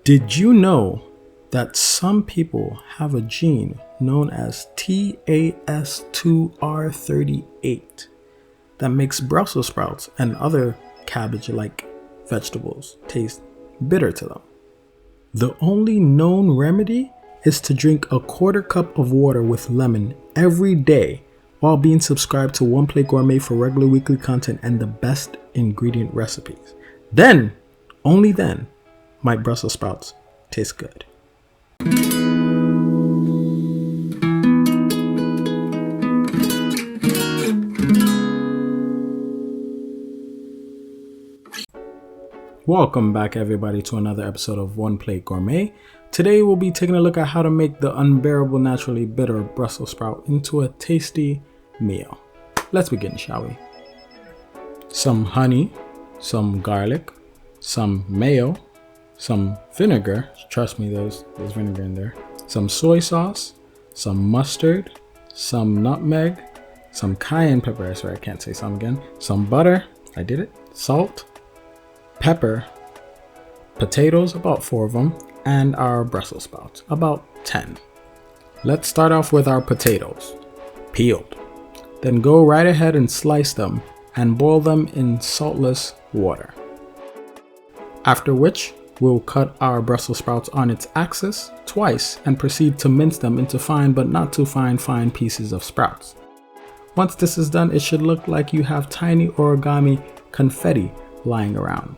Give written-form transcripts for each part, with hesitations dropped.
Did you know that some people have a gene known as TAS2R38 that makes Brussels sprouts and other cabbage-like vegetables taste bitter to them? The only known remedy is to drink a quarter cup of water with lemon every day while being subscribed to One Plate Gourmet for regular weekly content and the best ingredient recipes. Then, only then, might Brussels sprouts taste good. Welcome back everybody to another episode of One Plate Gourmet. Today we'll be taking a look at how to make the unbearable naturally bitter Brussels sprout into a tasty meal. Let's begin, shall we? Some honey, some garlic, some mayo, some vinegar, trust me there's vinegar in there, some soy sauce, some mustard, some nutmeg, some cayenne pepper, sorry I can't say some again, some butter, I did it, salt, pepper, potatoes, about 4 of them, and our Brussels sprouts, about 10. Let's start off with our potatoes, peeled. Then go right ahead and slice them and boil them in saltless water. After which, we'll cut our Brussels sprouts on its axis twice and proceed to mince them into fine but not too fine pieces of sprouts. Once this is done, it should look like you have tiny origami confetti lying around.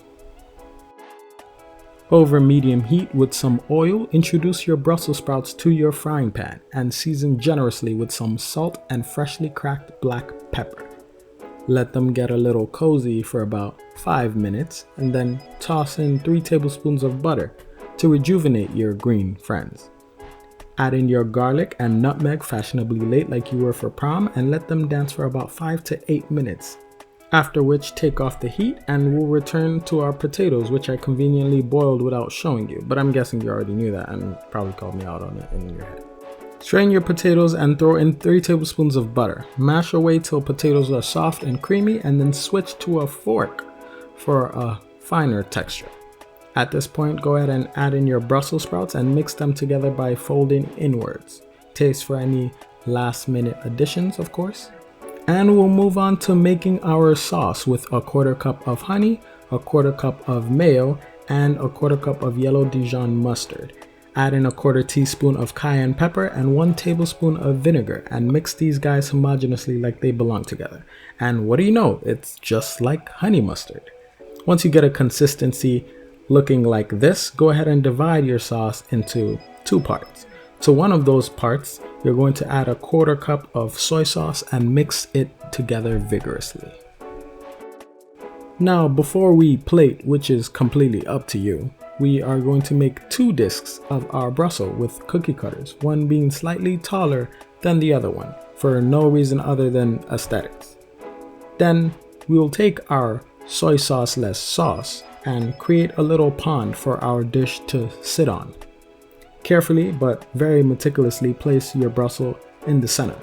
Over medium heat with some oil, introduce your Brussels sprouts to your frying pan and season generously with some salt and freshly cracked black pepper. Let them get a little cozy for about 5 minutes and then toss in 3 tablespoons of butter to rejuvenate your green friends. Add in your garlic and nutmeg fashionably late like you were for prom and let them dance for about 5 to 8 minutes. After which, take off the heat and we'll return to our potatoes, which I conveniently boiled without showing you, but I'm guessing you already knew that and probably called me out on it in your head. Strain your potatoes and throw in 3 tablespoons of butter. Mash away till potatoes are soft and creamy and then switch to a fork for a finer texture. At this point, go ahead and add in your Brussels sprouts and mix them together by folding inwards. Taste for any last minute additions, of course. And we'll move on to making our sauce with a quarter cup of honey, a quarter cup of mayo, and a quarter cup of yellow Dijon mustard. Add in a quarter teaspoon of cayenne pepper and 1 tablespoon of vinegar and mix these guys homogeneously like they belong together. And what do you know? It's just like honey mustard. Once you get a consistency looking like this, go ahead and divide your sauce into 2 parts. To one of those parts, you're going to add a quarter cup of soy sauce and mix it together vigorously. Now, before we plate, which is completely up to you, we are going to make 2 discs of our Brussels with cookie cutters, one being slightly taller than the other one, for no reason other than aesthetics. Then we will take our soy sauce-less sauce and create a little pond for our dish to sit on. Carefully but very meticulously place your Brussels in the center.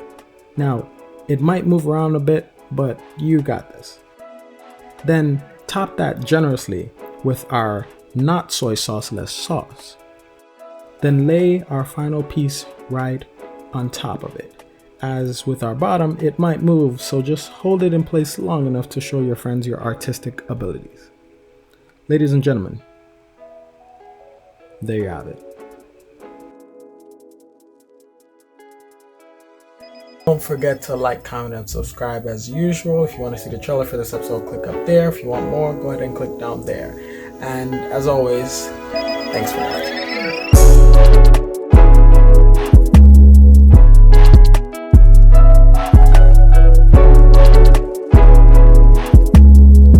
Now, it might move around a bit, but you got this. Then top that generously with our not soy sauce-less sauce. Then lay our final piece right on top of it. As with our bottom, it might move, so just hold it in place long enough to show your friends your artistic abilities. Ladies and gentlemen, there you have it. Don't forget to like, comment, and subscribe as usual. If you want to see the trailer for this episode, click up there. If you want more, go ahead and click down there. And as always, thanks for watching.